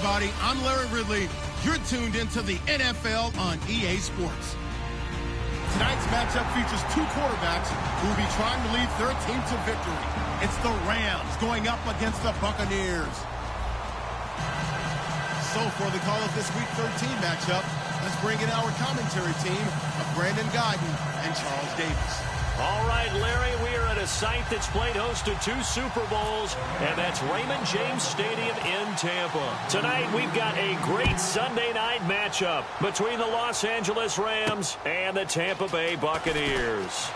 everybody. I'm Larry Ridley. You're tuned into the NFL on EA Sports. Tonight's matchup features two quarterbacks who will be trying to lead their team to victory. It's the Rams going up against the Buccaneers. So for the call of this Week 13 matchup, let's bring in our commentary team of Brandon Guyton and Charles Davis. All right, Larry, we are at a site that's played host to 2 Super Bowls, and that's Raymond James Stadium in Tampa. Tonight, we've got a great Sunday night matchup between the Los Angeles Rams and the Tampa Bay Buccaneers.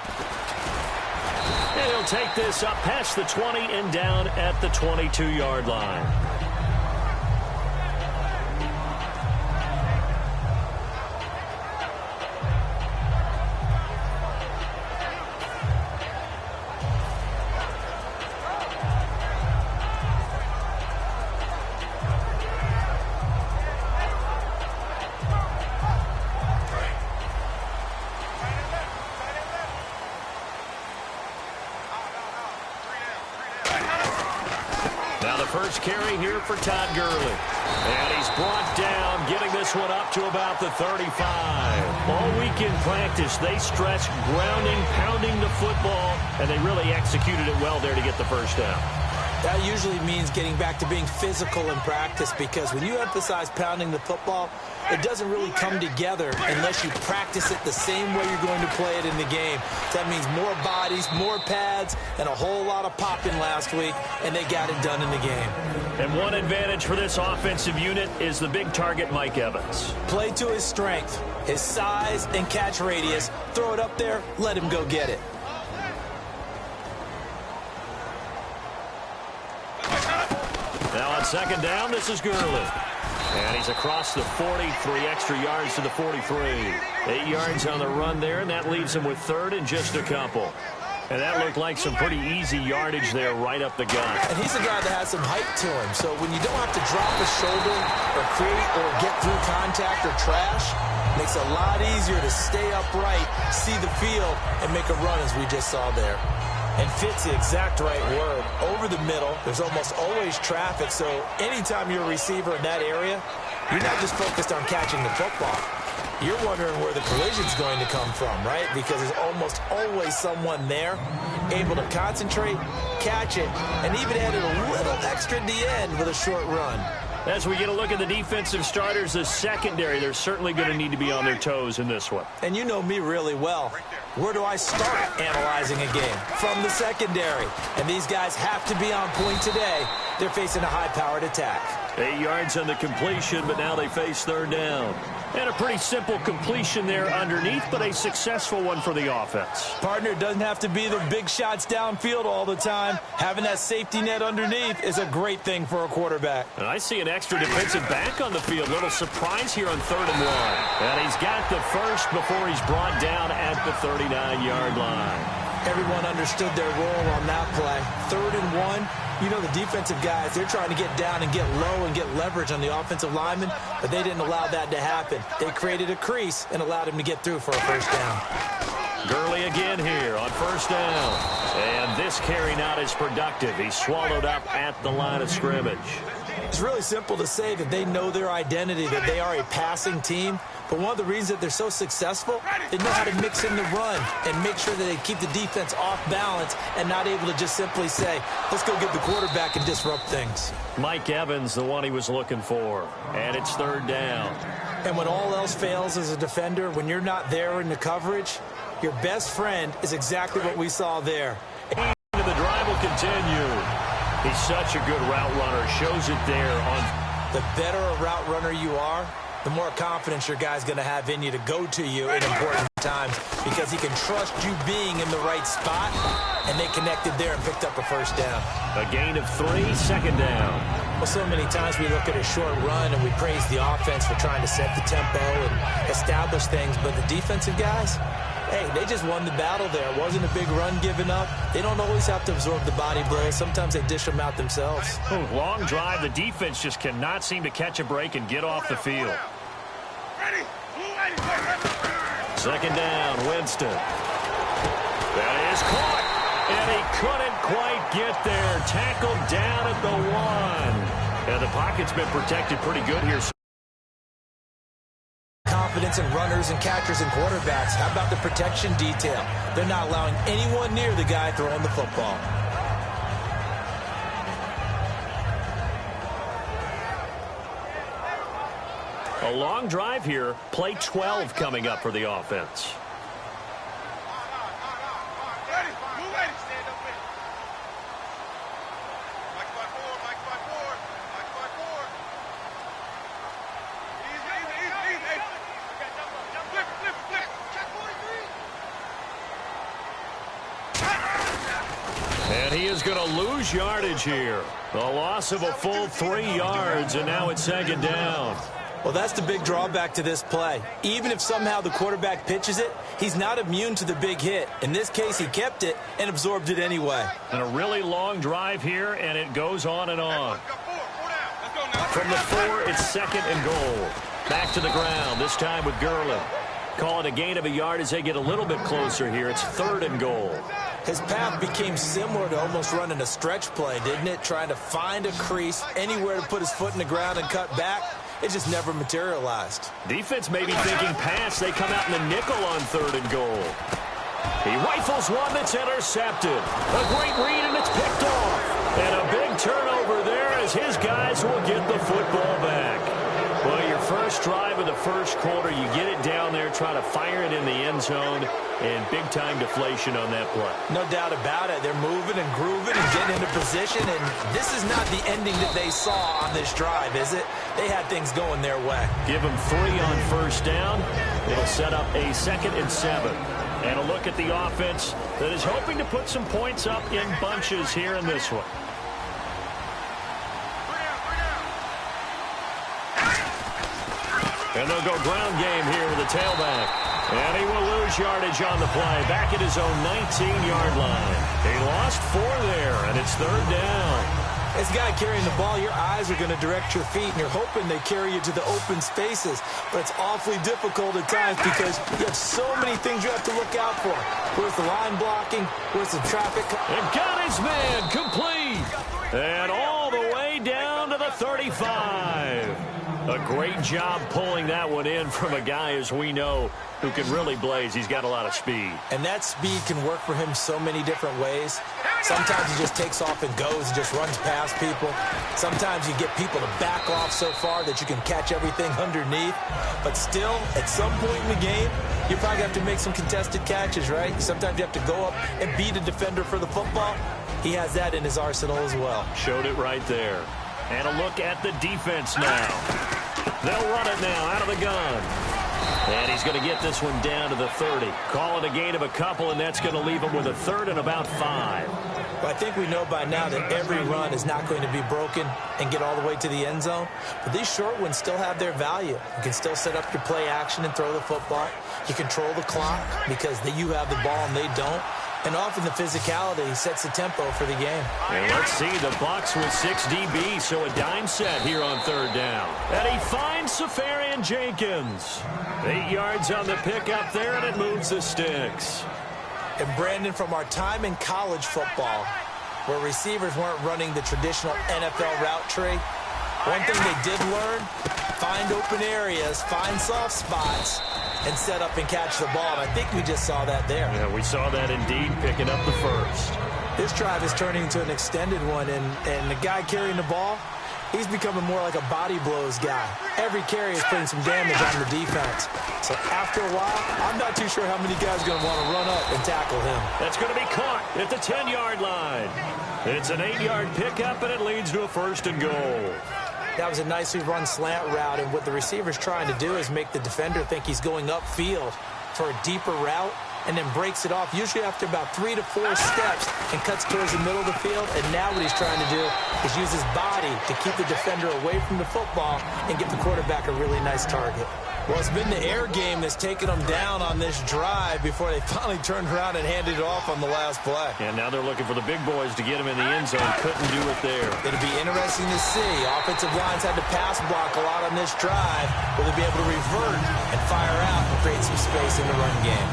And he'll take this up past the 20 and down at the 22-yard line. First carry here for Todd Gurley. And he's brought down, getting this one up to about the 35. All week in practice, they stressed grounding, pounding the football, and they really executed it well there to get the first down. That usually means getting back to being physical in practice, because when you emphasize pounding the football, it doesn't really come together unless you practice it the same way you're going to play it in the game. That means more bodies, more pads, and a whole lot of popping last week, and they got it done in the game. And one advantage for this offensive unit is the big target, Mike Evans. Play to his strength, his size and catch radius. Throw it up there, let him go get it. Now on second down, this is Gurley. And he's across the 40, 3 extra yards to the 43. 8 yards on the run there, and that leaves him with third and just a couple. And that looked like some pretty easy yardage there right up the gut. And he's a guy that has some height to him, so when you don't have to drop a shoulder or create or get through contact or trash, it makes it a lot easier to stay upright, see the field, and make a run as we just saw there. And fit's the exact right word. Over the middle, there's almost always traffic, so anytime you're a receiver in that area, you're not just focused on catching the football. You're wondering where the collision's going to come from, right? Because there's almost always someone there able to concentrate, catch it, and even add it a little extra at the end with a short run. As we get a look at the defensive starters, the secondary, they're certainly going to need to be on their toes in this one. And you know me really well. Where do I start analyzing a game? From the secondary. And these guys have to be on point today. They're facing a high-powered attack. 8 yards on the completion, but now they face third down. And a pretty simple completion there underneath, but a successful one for the offense. Partner, doesn't have to be the big shots downfield all the time. Having that safety net underneath is a great thing for a quarterback. And I see an extra defensive back on the field. Little surprise here on 3rd and 1. And he's got the first before he's brought down at the 39-yard line. Everyone understood their role on that play. 3rd and 1. You know, the defensive guys, they're trying to get down and get low and get leverage on the offensive lineman, but they didn't allow that to happen. They created a crease and allowed him to get through for a first down. Gurley again here on first down. And this carry not as productive. He's swallowed up at the line of scrimmage. It's really simple to say that they know their identity, that they are a passing team. But one of the reasons that they're so successful, they know how to mix in the run and make sure that they keep the defense off balance and not able to just simply say, let's go get the quarterback and disrupt things. Mike Evans, the one he was looking for. And it's third down. And when all else fails as a defender, when you're not there in the coverage, your best friend is exactly what we saw there. And the drive will continue. He's such a good route runner. Shows it there on. The better a route runner you are, the more confidence your guy's going to have in you to go to you in important times, because he can trust you being in the right spot, and they connected there and picked up a first down. A gain of 3, second down. Well, so many times we look at a short run and we praise the offense for trying to set the tempo and establish things, but the defensive guys, hey, they just won the battle there. It wasn't a big run given up. They don't always have to absorb the body blows. Sometimes they dish them out themselves. Long drive. The defense just cannot seem to catch a break and get off the field. Second down, Winston. That is caught. And he couldn't quite get there. Tackled down at the 1. And the pocket's been protected pretty good here. Confidence in runners and catchers and quarterbacks. How about the protection detail? They're not allowing anyone near the guy throwing the football. A long drive here. Play 12 coming up for the offense. And he is going to lose yardage here. A loss of a full 3 yards, and now it's second down. Well, that's the big drawback to this play. Even if somehow the quarterback pitches it, he's not immune to the big hit. In this case, he kept it and absorbed it anyway. And a really long drive here, and it goes on and on. From the 4, it's second and goal. Back to the ground, this time with Gurley. Call it a gain of a yard as they get a little bit closer here. It's third and goal. His path became similar to almost running a stretch play, didn't it? Trying to find a crease, anywhere to put his foot in the ground and cut back. It just never materialized. Defense may be thinking pass. They come out in the nickel on third and goal. He rifles one that's intercepted. A great read, and it's picked off. And a big turnover there as his guys will get the football back. Well, your first drive of the first quarter, you get it down there, try to fire it in the end zone, and big-time deflation on that play. No doubt about it. They're moving and grooving and getting into position, and this is not the ending that they saw on this drive, is it? They had things going their way. Give them 3 on first down. It'll set up a 2nd and 7. And a look at the offense that is hoping to put some points up in bunches here in this one. And they'll go ground game here with the tailback. And he will lose yardage on the play. Back at his own 19-yard line. He lost 4 there, and it's third down. This guy carrying the ball, your eyes are going to direct your feet, and you're hoping they carry you to the open spaces. But it's awfully difficult at times because you have so many things you have to look out for. Where's the line blocking? Where's the traffic? And got his man complete. And all the way down to the 35. A great job pulling that one in from a guy, as we know, who can really blaze. He's got a lot of speed. And that speed can work for him so many different ways. Sometimes he just takes off and goes and just runs past people. Sometimes you get people to back off so far that you can catch everything underneath. But still, at some point in the game, you probably have to make some contested catches, right? Sometimes you have to go up and beat a defender for the football. He has that in his arsenal as well. Showed it right there. And a look at the defense now. They'll run it now out of the gun. And he's going to get this one down to the 30. Call it a gain of a couple, and that's going to leave him with a 3rd and about 5. Well, I think we know by now that every run is not going to be broken and get all the way to the end zone. But these short ones still have their value. You can still set up your play action and throw the football. You control the clock because you have the ball and they don't. And often the physicality sets the tempo for the game. And let's see, the Bucs with 6 DB, so a dime set here on third down. And he finds Safarian Jenkins. 8 yards on the pickup there, and it moves the sticks. And Brandon, from our time in college football, where receivers weren't running the traditional NFL route tree, one thing they did learn, find open areas, find soft spots, and set up and catch the ball. And I think we just saw that there. Yeah, we saw that indeed, picking up the first. This drive is turning into an extended one, and the guy carrying the ball, he's becoming more like a body blows guy. Every carry is putting some damage on the defense. So after a while, I'm not too sure how many guys are going to want to run up and tackle him. That's going to be caught at the 10-yard line. It's an 8-yard pickup, and it leads to a 1st and goal. That was a nicely run slant route, and what the receiver's trying to do is make the defender think he's going upfield for a deeper route, and then breaks it off, usually after about 3 to 4 steps, and cuts towards the middle of the field. And now what he's trying to do is use his body to keep the defender away from the football and get the quarterback a really nice target. Well, it's been the air game that's taken them down on this drive before they finally turned around and handed it off on the last play. And now they're looking for the big boys to get him in the end zone. Couldn't do it there. It'll be interesting to see. Offensive lines had to pass block a lot on this drive. Will they be able to revert and fire out and create some space in the run game?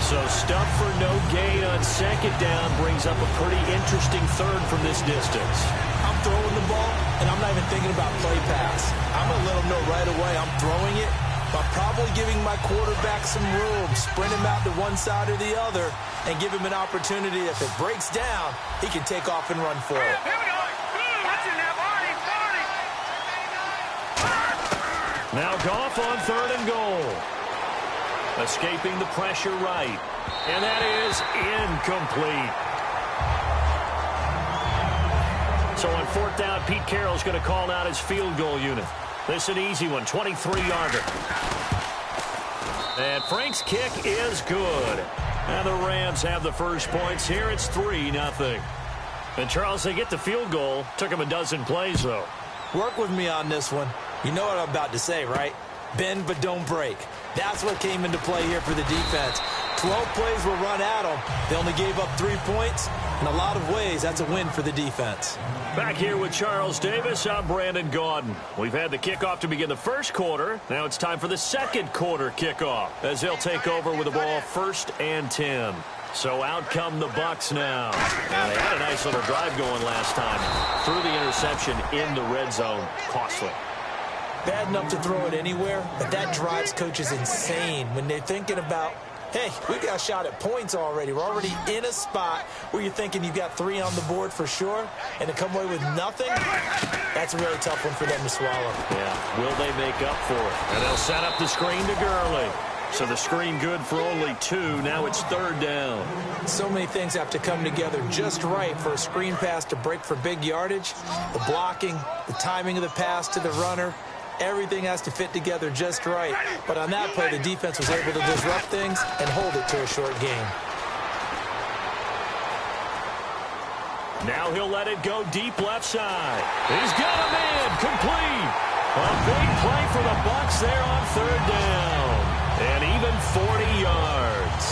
So stuff for no gain on second down brings up a pretty interesting 3rd from this distance. I'm throwing the ball, and I'm not even thinking about play pass. I'm going to let them know right away I'm throwing it, but probably giving my quarterback some room, sprint him out to one side or the other, and give him an opportunity. If it breaks down, he can take off and run for it. Now Goff on 3rd and goal. Escaping the pressure right. And that is incomplete. So on 4th down, Pete Carroll's going to call out his field goal unit. This is an easy one, 23-yarder. And Frank's kick is good. And the Rams have the first points here. It's 3-0. And Charles, they get the field goal. Took him a dozen plays, though. Work with me on this one. You know what I'm about to say, right? Bend but don't break. That's what came into play here for the defense. 12 plays were run at them. They only gave up 3 points. In a lot of ways, that's a win for the defense. Back here with Charles Davis, I'm Brandon Gaudin. We've had the kickoff to begin the first quarter. Now it's time for the second quarter kickoff as they'll take over with the ball 1st and 10. So out come the Bucs now. And they had a nice little drive going last time. Threw the interception in the red zone. Costly. Bad enough to throw it anywhere, but that drives coaches insane when they're thinking about, hey, we got a shot at points already. We're already in a spot where you're thinking you got 3 on the board for sure, and to come away with nothing, that's a really tough one for them to swallow. Yeah, will they make up for it? And they'll set up the screen to Gurley. So the screen good for only 2. Now it's 3rd down. So many things have to come together just right for a screen pass to break for big yardage. The blocking, the timing of the pass to the runner, everything has to fit together just right. But on that play, the defense was able to disrupt things and hold it to a short game. Now he'll let it go deep left side. He's got a man complete. A big play for the Bucs there on 3rd down. And even 40 yards.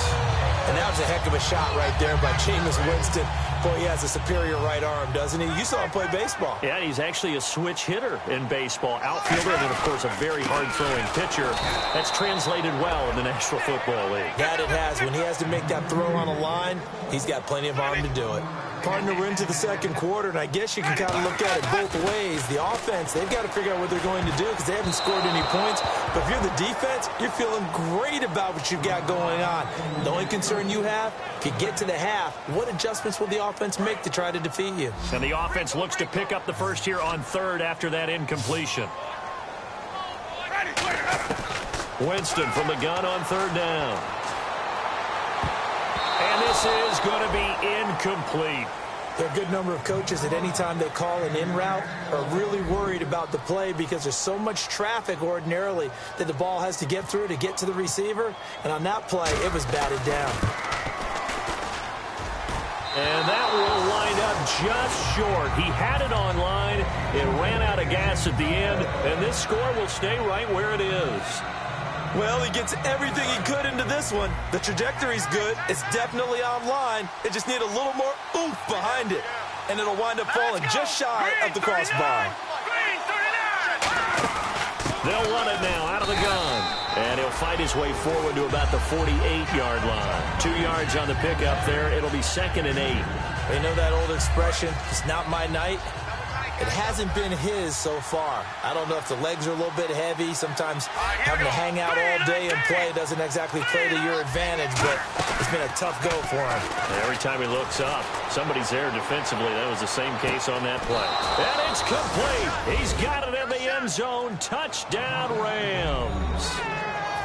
And that was a heck of a shot right there by Jameis Winston. Boy, he has a superior right arm, doesn't he? You saw him play baseball. Yeah, he's actually a switch hitter in baseball. Outfielder and, of course, a very hard-throwing pitcher. That's translated well in the National Football League. That it has. When he has to make that throw on a line, he's got plenty of arm to do it. Partner, we're into the second quarter, and I guess you can kind of look at it both ways. The offense, they've got to figure out what they're going to do because they haven't scored any points. But if you're the defense, you're feeling great about what you've got going on. The only concern you have, if you get to the half, what adjustments will the offense make to try to defeat you? And the offense looks to pick up the first here on 3rd after that incompletion. Winston from the gun on 3rd down. And this is going to be incomplete. There are a good number of coaches at any time they call an in route are really worried about the play because there's so much traffic ordinarily that the ball has to get through to get to the receiver. And on that play, it was batted down. And that will wind up just short. He had it on line. It ran out of gas at the end. And this score will stay right where it is. Well, he gets everything he could into this one. The trajectory's good. It's definitely online. It just need a little more oomph behind it. And it'll wind up falling just shy of the crossbar. They'll run it now out of the gun. And he'll fight his way forward to about the 48-yard line. 2 yards on the pickup there. It'll be 2nd and 8. You know that old expression, it's not my night? It hasn't been his so far. I don't know if the legs are a little bit heavy. Sometimes having to hang out all day and play doesn't exactly play to your advantage, but it's been a tough go for him. Every time he looks up, somebody's there defensively. That was the same case on that play. And it's complete. He's got it in the end zone. Touchdown, Rams.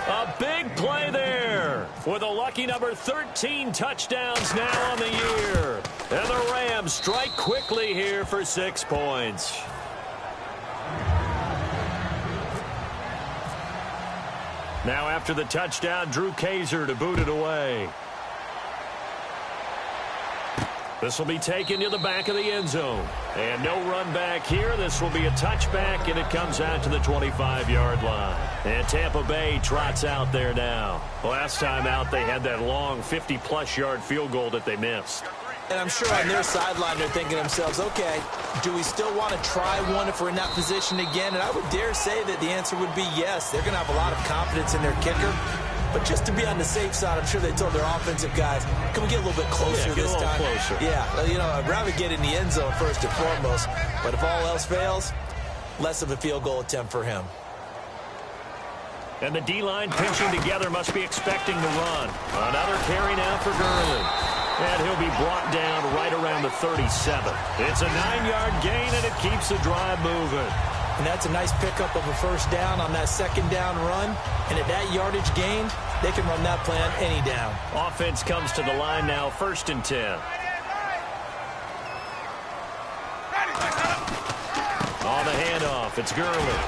A big play there with a lucky number 13 touchdowns now on the year. And the Rams strike quickly here for 6 points. Now after the touchdown, Drew Kaiser to boot it away. This will be taken to the back of the end zone. And no run back here. This will be a touchback, and it comes out to the 25-yard line. And Tampa Bay trots out there now. Last time out, they had that long 50-plus yard field goal that they missed. And I'm sure on their sideline they're thinking to themselves, okay, do we still want to try one if we're in that position again? And I would dare say that the answer would be yes. They're going to have a lot of confidence in their kicker. But just to be on the safe side, I'm sure they told their offensive guys, can we get a little bit closer this time? Closer. Yeah, you know, I'd rather get in the end zone first and foremost. But if all else fails, less of a field goal attempt for him. And the D-line pinching together must be expecting the run. Another carry now for Gurley. And he'll be brought down right around the 37. It's a 9-yard gain, and it keeps the drive moving. And that's a nice pickup of a first down on that second down run. And at that yardage gained, they can run that play on any down. Offense comes to the line now, 1st and 10. On the handoff, it's Gurley.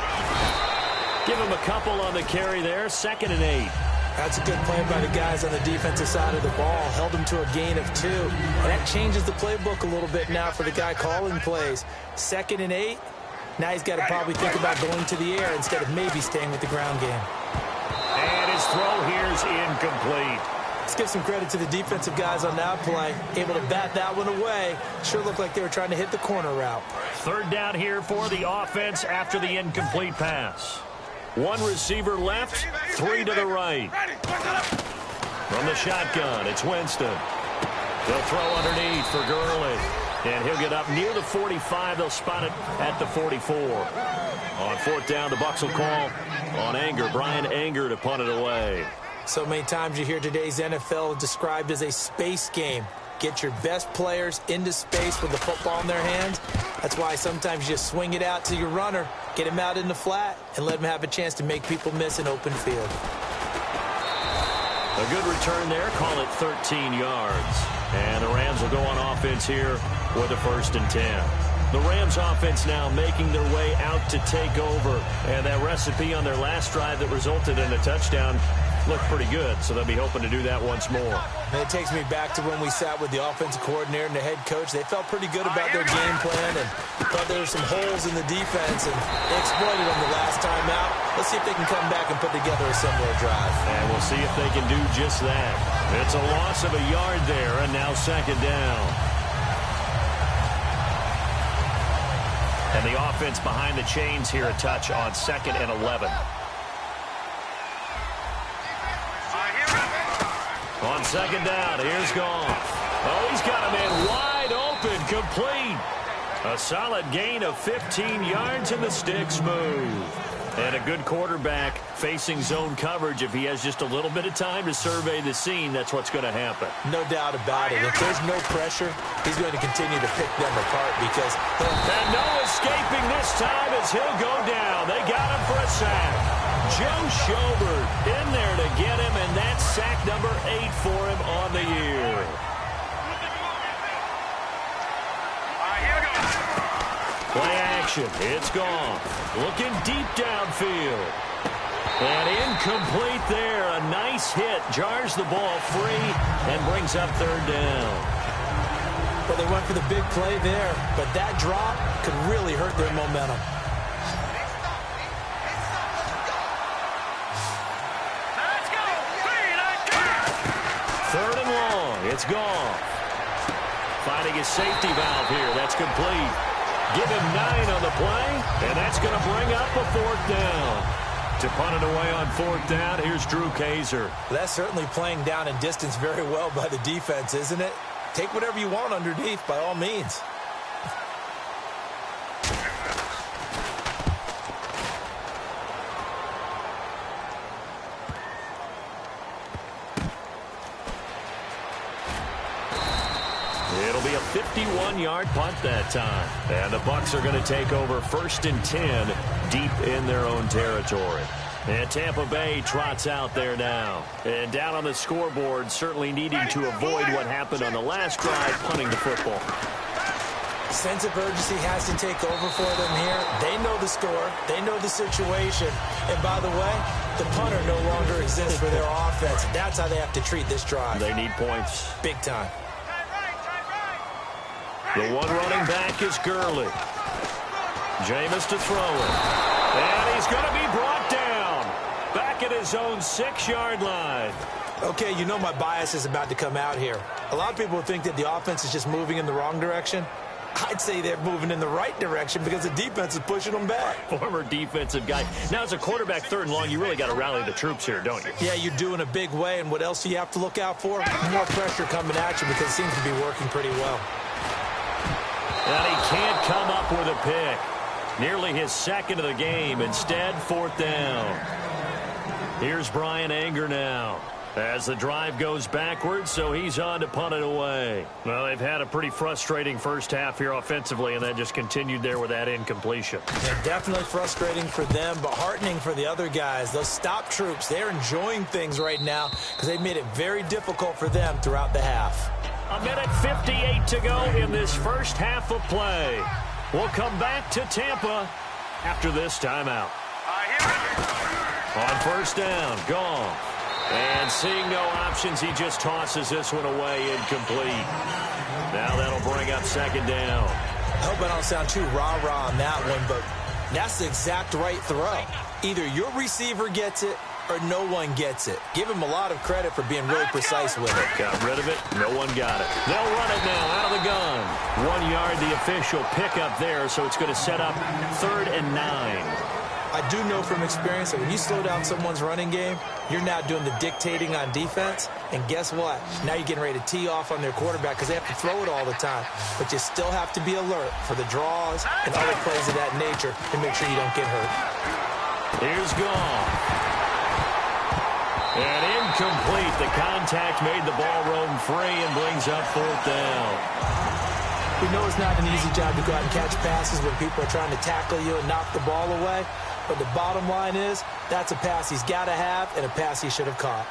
Give him a couple on the carry there, 2nd and 8. That's a good play by the guys on the defensive side of the ball. Held him to a gain of 2. And that changes the playbook a little bit now for the guy calling plays. 2nd and 8. Now he's got to probably think about going to the air instead of maybe staying with the ground game. And his throw here is incomplete. Let's give some credit to the defensive guys on that play. Able to bat that one away. Sure looked like they were trying to hit the corner route. 3rd down here for the offense after the incomplete pass. 1 receiver left, 3 to the right. From the shotgun, it's Winston. They'll throw underneath for Gurley. And he'll get up near the 45. They'll spot it at the 44. On 4th down, the Bucs will call on Anger. Brian Anger to punt it away. So many times you hear today's NFL described as a space game. Get your best players into space with the football in their hands. That's why sometimes you just swing it out to your runner, get him out in the flat, and let him have a chance to make people miss an open field. A good return there. Call it 13 yards. And the Rams will go on offense here with a 1st and 10. The Rams offense now making their way out to take over. And that recipe on their last drive that resulted in a touchdown looked pretty good, so they'll be hoping to do that once more. And it takes me back to when we sat with the offensive coordinator and the head coach. They felt pretty good about their game plan and thought there were some holes in the defense, and they exploited them the last time out. Let's see if they can come back and put together a similar drive. And we'll see if they can do just that. It's a loss of a yard there, and now 2nd down. And the offense behind the chains here, a touch on 2nd and 11. On 2nd down, here's Goff. Oh, he's got a man wide open, complete. A solid gain of 15 yards, and the sticks move. And a good quarterback facing zone coverage. If he has just a little bit of time to survey the scene, that's what's going to happen. No doubt about it. If there's no pressure, he's going to continue to pick them apart because... And no escaping this time as he'll go down. They got him for a sack. Joe Schobert in there to get him, and that's sack number 8 for him on the year. Play action. It's gone. Looking deep downfield. And incomplete there. A nice hit. Jars the ball free and brings up 3rd down. Well, they went for the big play there, but that drop could really hurt their momentum. Third and long. It's gone. Finding his safety valve here. That's complete. Give him 9 on the play, and that's going to bring up a 4th down. To punt it away on 4th down, here's Drew Kaiser. That's certainly playing down in distance very well by the defense, isn't it? Take whatever you want underneath, by all means. It'll be a 51-yard punt that time. And the Bucs are going to take over 1st and 10 deep in their own territory. And Tampa Bay trots out there now. And down on the scoreboard, certainly needing to avoid what happened on the last drive, punting the football. Sense of urgency has to take over for them here. They know the score. They know the situation. And by the way, the punter no longer exists for their offense. That's how they have to treat this drive. They need points. Big time. The one running back is Gurley. Jameis to throw it. And he's going to be brought down. Back at his own 6-yard line. Okay, you know my bias is about to come out here. A lot of people think that the offense is just moving in the wrong direction. I'd say they're moving in the right direction because the defense is pushing them back. Former defensive guy. Now, as a quarterback, 3rd and long, you really got to rally the troops here, don't you? Yeah, you do in a big way. And what else do you have to look out for? More pressure coming at you because it seems to be working pretty well. And he can't come up with a pick. Nearly his 2nd of the game. Instead, 4th down. Here's Bryan Anger now. As the drive goes backwards, so he's on to punt it away. Well, they've had a pretty frustrating first half here offensively, and that just continued there with that incompletion. Yeah, definitely frustrating for them, but heartening for the other guys. Those stop troops, they're enjoying things right now because they've made it very difficult for them throughout the half. 1:58 to go in this first half of play. We'll come back to Tampa after this timeout. On 1st down, gone. And seeing no options, he just tosses this one away, incomplete. Now that'll bring up 2nd down. I hope I don't sound too rah-rah on that one, but that's the exact right throw. Either your receiver gets it or no one gets it. Give him a lot of credit for being really precise with it. Got rid of it. No one got it. They'll run it now out of the gun. 1 yard, the official pickup there, so it's going to set up 3rd and 9. I do know from experience that when you slow down someone's running game, you're now doing the dictating on defense. And guess what? Now you're getting ready to tee off on their quarterback because they have to throw it all the time. But you still have to be alert for the draws and other plays of that nature to make sure you don't get hurt. Here's Goff. And incomplete. The contact made the ball roam free and brings up 4th down. We know it's not an easy job to go out and catch passes when people are trying to tackle you and knock the ball away. But the bottom line is, that's a pass he's got to have and a pass he should have caught.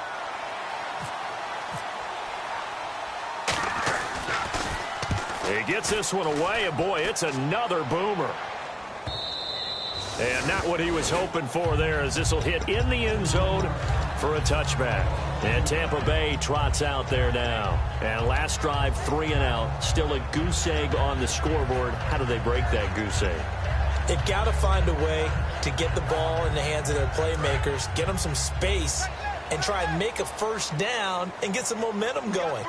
He gets this one away, and boy, it's another boomer. And not what he was hoping for there, as this will hit in the end zone for a touchback. And Tampa Bay trots out there now. And last drive, 3 and out. Still a goose egg on the scoreboard. How do they break that goose egg? They've got to find a way to get the ball in the hands of their playmakers, get them some space, and try and make a 1st down and get some momentum going.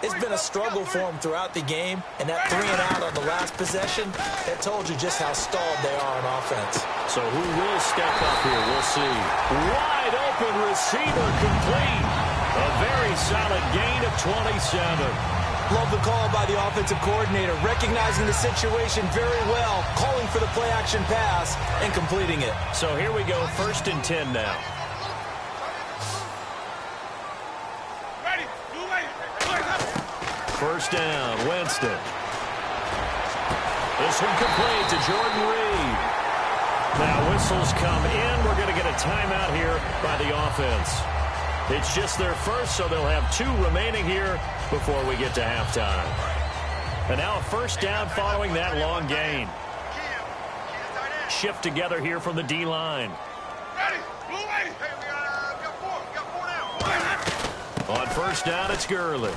It's been a struggle for them throughout the game, and that 3 and out on the last possession, that told you just how stalled they are on offense. So who will step up here? We'll see. Wide open receiver complete. A very solid gain of 27. Love the call by the offensive coordinator, recognizing the situation very well, calling for the play-action pass, and completing it. So here we go, 1st and 10 now. First down, Winston. This one complete to Jordan Reed. Now whistles come in. We're going to get a timeout here by the offense. It's just their first, so they'll have 2 remaining here before we get to halftime. And now a 1st down following that long gain. Shift together here from the D-line. On 1st down, it's Gurley.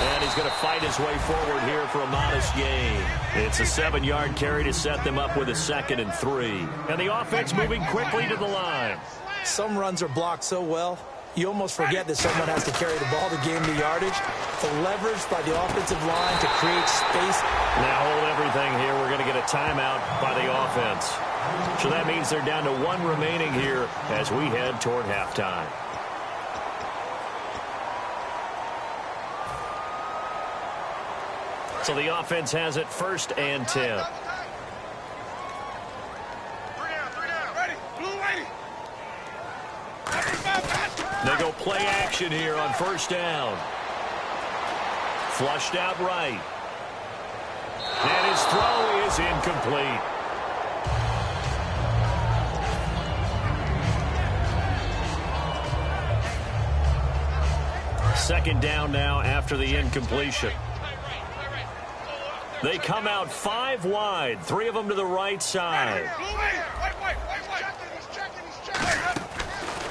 And he's going to fight his way forward here for a modest gain. It's a 7-yard carry to set them up with a 2nd and 3. And the offense moving quickly to the line. Some runs are blocked so well, you almost forget that someone has to carry the ball to gain the yardage. The leverage by the offensive line to create space. Now hold everything here. We're going to get a timeout by the offense. So that means they're down to 1 remaining here as we head toward halftime. So the offense has it 1st and 10. They go play action here on 1st down. Flushed out right. And his throw is incomplete. Second down now after the incompletion. They come out 5 wide, 3 of them to the right side.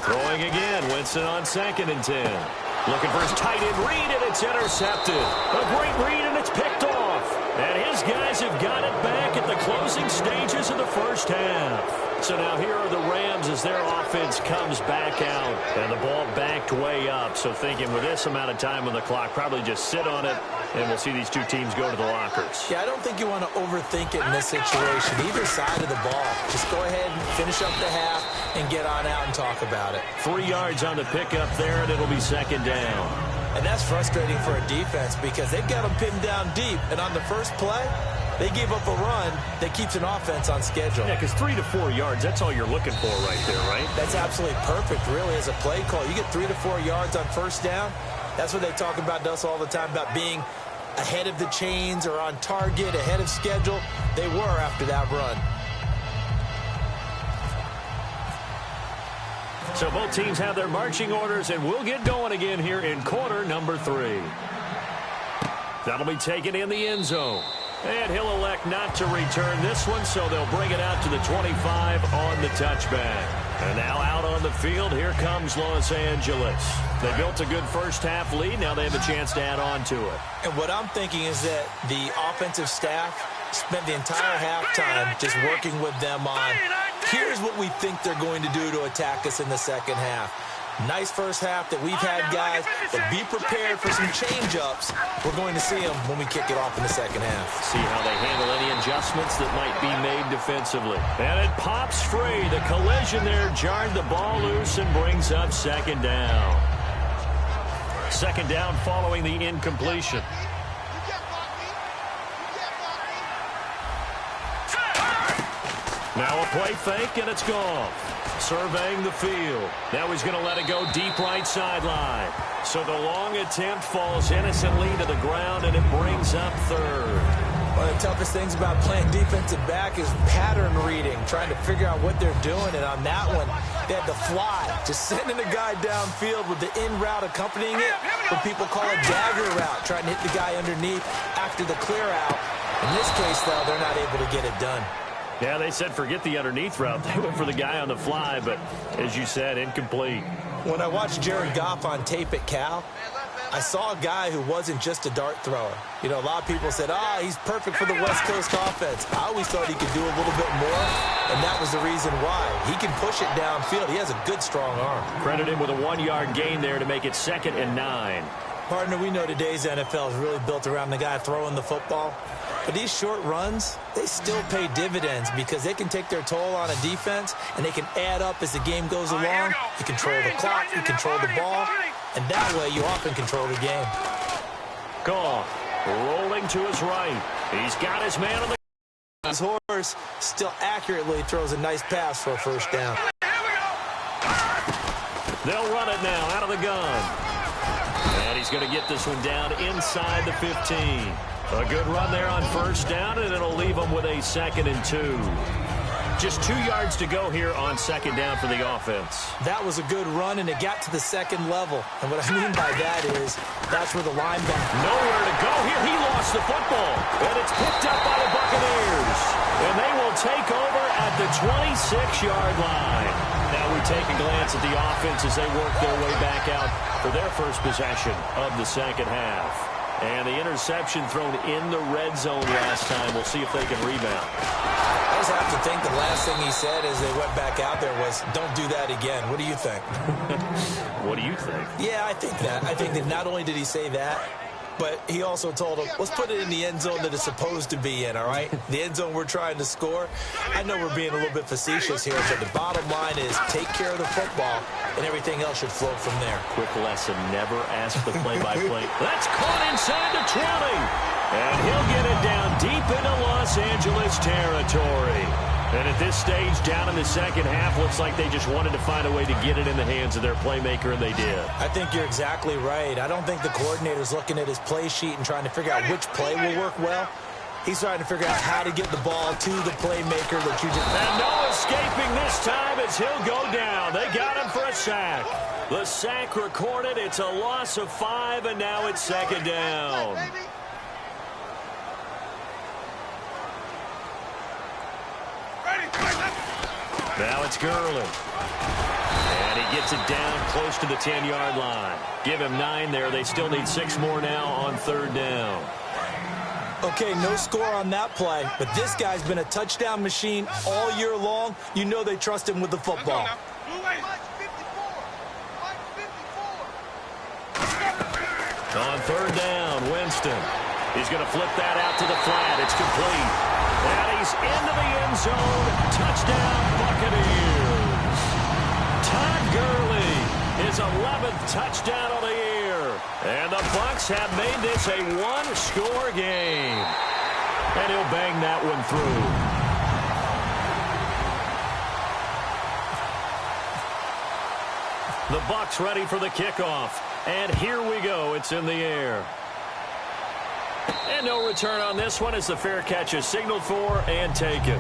Throwing again, Winston on 2nd and 10. Looking for his tight end read, and it's intercepted. A great read, and it's picked off. And his guys have got it back at the closing stages of the first half. So now here are the Rams as their offense comes back out. And the ball backed way up. So thinking with this amount of time on the clock, probably just sit on it, and we'll see these two teams go to the lockers. Yeah, I don't think you want to overthink it in this situation. Either side of the ball. Just go ahead and finish up the half and get on out and talk about it. 3 yards on the pickup there, and it'll be second down. And that's frustrating for a defense because they've got them pinned down deep. And on the first play, they gave up a run that keeps an offense on schedule. Yeah, because 3 to 4 yards, that's all you're looking for right there, right? That's absolutely perfect, really, as a play call. You get 3 to 4 yards on first down. That's what they talk about to us all the time, about being ahead of the chains or on target, ahead of schedule. They were after that run. So both teams have their marching orders, and we'll get going again here in quarter number 3. That'll be taken in the end zone. And he'll elect not to return this one, so they'll bring it out to the 25 on the touchback. And now out on the field, here comes Los Angeles. They built a good first half lead. Now they have a chance to add on to it. And what I'm thinking is that the offensive staff spent the entire halftime just working with them on, here's what we think they're going to do to attack us in the second half. Nice first half that we've had, guys, but be prepared for some change-ups. We're going to see them when we kick it off in the second half. See how they handle any adjustments that might be made defensively. And it pops free. The collision there jarred the ball loose and brings up second down. Second down following the incompletion. Now a play fake, and it's gone. Surveying the field. Now he's going to let it go deep right sideline. So the long attempt falls innocently to the ground, and it brings up third. One of the toughest things about playing defensive back is pattern reading, trying to figure out what they're doing. And on that one, they had the fly, just sending a guy downfield with the in route accompanying it, what people call a dagger route, trying to hit the guy underneath after the clear out. In this case, though, they're not able to get it done. Yeah, they said forget the underneath route. They went for the guy on the fly, but as you said, incomplete. When I watched Jared Goff on tape at Cal, I saw a guy who wasn't just a dart thrower. You know, a lot of people said, he's perfect for the West Coast offense. I always thought he could do a little bit more, and that was the reason why. He can push it downfield. He has a good, strong arm. Credit him with a 1-yard gain there to make it 2nd and 9. Partner, we know today's NFL is really built around the guy throwing the football. But these short runs, they still pay dividends because they can take their toll on a defense, and they can add up as the game goes along. You control the clock, you control the ball, and that way you often control the game. Goff rolling to his right. He's got his man on the... His horse still accurately throws a nice pass for a first down. They'll run it now out of the gun. And he's going to get this one down inside the 15. A good run there on first down, and it'll leave them with a 2nd and 2. Just 2 yards to go here on second down for the offense. That was a good run, and it got to the second level. And what I mean by that is that's where the linebacker... Nowhere to go here. He lost the football, and it's picked up by the Buccaneers. And they will take over at the 26-yard line. Now we take a glance at the offense as they work their way back out for their first possession of the second half. And the interception thrown in the red zone last time. We'll see if they can rebound. I just have to think the last thing he said as they went back out there was, don't do that again. What do you think? What do you think? Yeah, I think that. I think that not only did he say that, but he also told him, let's put it in the end zone that it's supposed to be in, all right? The end zone we're trying to score. I know we're being a little bit facetious here, but the bottom line is take care of the football, and everything else should flow from there. Quick lesson, never ask the play-by-play. That's caught inside the 20. And he'll get it down deep into Los Angeles territory. And at this stage, down in the second half, looks like they just wanted to find a way to get it in the hands of their playmaker, and they did. I think you're exactly right. I don't think the coordinator's looking at his play sheet and trying to figure out which play will work well. He's trying to figure out how to get the ball to the playmaker that you just... And no escaping this time as he'll go down. They got him for a sack. The sack recorded. It's a loss of 5, and now it's second down. Now it's Gurley. And he gets it down close to the 10-yard line. Give him 9 there. They still need 6 more now on third down. Okay, no score on that play, but this guy's been a touchdown machine all year long. You know they trust him with the football. On third down, Winston. He's going to flip that out to the flat. It's complete. And he's into the end zone. Touchdown, Buccaneers. Todd Gurley, his 11th touchdown of the year. And the Bucs have made this a one-score game. And he'll bang that one through. The Bucs ready for the kickoff. And here we go. It's in the air. And no return on this one as the fair catch is signaled for and taken.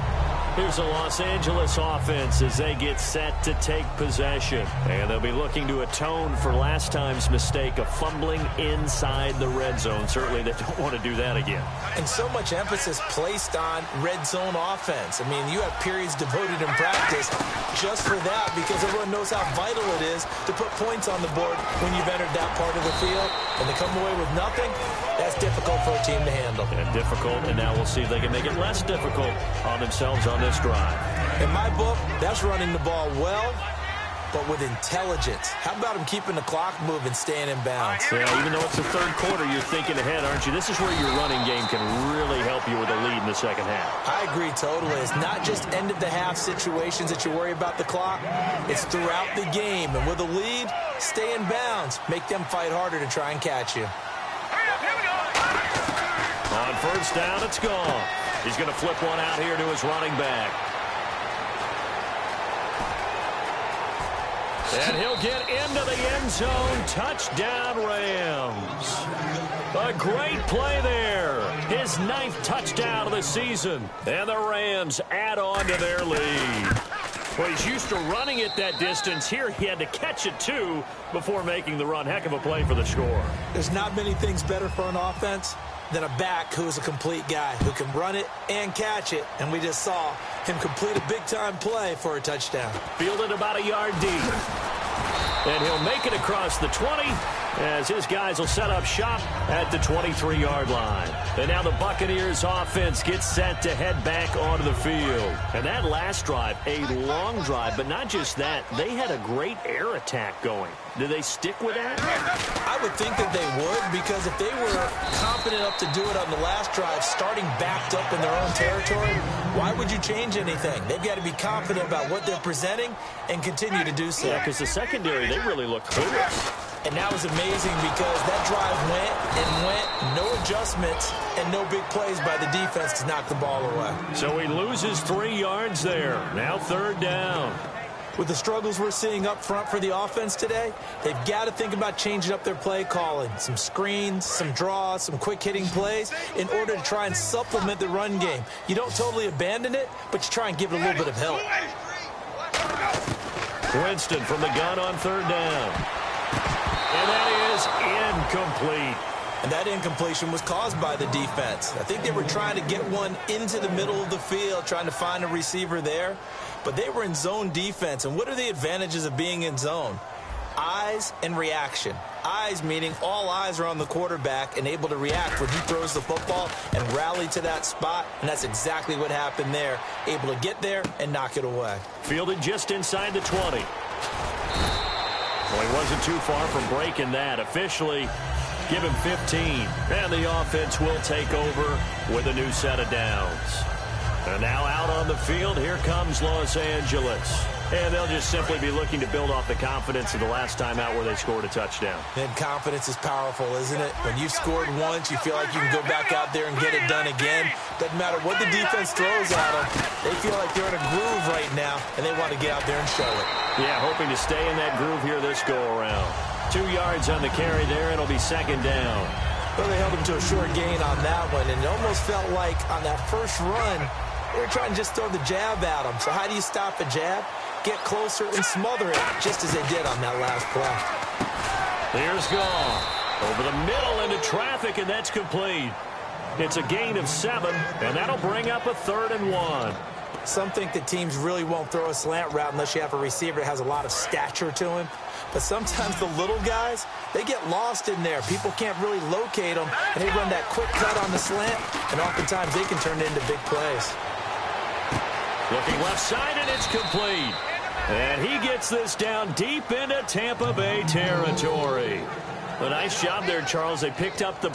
Here's the Los Angeles offense as they get set to take possession. And they'll be looking to atone for last time's mistake of fumbling inside the red zone. Certainly they don't want to do that again. And so much emphasis placed on red zone offense. I mean, you have periods devoted in practice just for that because everyone knows how vital it is to put points on the board when you've entered that part of the field. And to come away with nothing, that's difficult for a team to handle. And difficult, and now we'll see if they can make it less difficult on themselves on this drive. In my book, that's running the ball well, but with intelligence. How about him keeping the clock moving, staying in bounds? Yeah, even though it's the third quarter, you're thinking ahead, aren't you? This is where your running game can really help you with a lead in the second half. I agree totally. It's not just end-of-the-half situations that you worry about the clock. It's throughout the game. And with a lead, stay in bounds. Make them fight harder to try and catch you. On first down, it's gone. He's going to flip one out here to his running back. And he'll get into the end zone. Touchdown, Rams. A great play there. His 9th touchdown of the season. And the Rams add on to their lead. Well, he's used to running it that distance. Here he had to catch it, too, before making the run. Heck of a play for the score. There's not many things better for an offense than a back who is a complete guy who can run it and catch it. And we just saw him complete a big-time play for a touchdown. Fielded about a yard deep. And he'll make it across the 20 as his guys will set up shop at the 23-yard line. And now the Buccaneers offense gets set to head back onto the field. And that last drive, a long drive, but not just that. They had a great air attack going. Do they stick with that? I would think that they would, because if they were confident enough to do it on the last drive, starting backed up in their own territory, why would you change anything? They've got to be confident about what they're presenting and continue to do so. Yeah, because the secondary, they really looked clueless. And that was amazing because that drive went and went, no adjustments, and no big plays by the defense to knock the ball away. So he loses 3 yards there. Now third down. With the struggles we're seeing up front for the offense today, they've got to think about changing up their play calling. Some screens, some draws, some quick-hitting plays in order to try and supplement the run game. You don't totally abandon it, but you try and give it a little bit of help. Winston from the gun on third down. And that is incomplete. And that incompletion was caused by the defense. I think they were trying to get one into the middle of the field, trying to find a receiver there. But they were in zone defense. And what are the advantages of being in zone? Eyes and reaction. Eyes meaning all eyes are on the quarterback and able to react when he throws the football and rally to that spot. And that's exactly what happened there. Able to get there and knock it away. Fielded just inside the 20. Well, he wasn't too far from breaking that. Officially, give him 15. And the offense will take over with a new set of downs. And now out on the field, here comes Los Angeles. And they'll just simply be looking to build off the confidence of the last time out where they scored a touchdown. And confidence is powerful, isn't it? When you've scored once, you feel like you can go back out there and get it done again. Doesn't matter what the defense throws at them. They feel like they're in a groove right now, and they want to get out there and show it. Yeah, hoping to stay in that groove here this go-around. 2 yards on the carry there. It'll be second down. Well, they held him to a short gain on that one, and it almost felt like on that first run, they were trying to just throw the jab at him. So how do you stop a jab? Get closer and smother it, just as they did on that last play. Here's Gone. Over the middle into traffic, and that's complete. It's a gain of 7, and that'll bring up a 3rd and 1. Some think that teams really won't throw a slant route unless you have a receiver that has a lot of stature to him. But sometimes the little guys, they get lost in there. People can't really locate them, and they run that quick cut on the slant, and oftentimes they can turn it into big plays. Looking left side, and it's complete. And he gets this down deep into Tampa Bay territory. A nice job there, Charles. They picked up the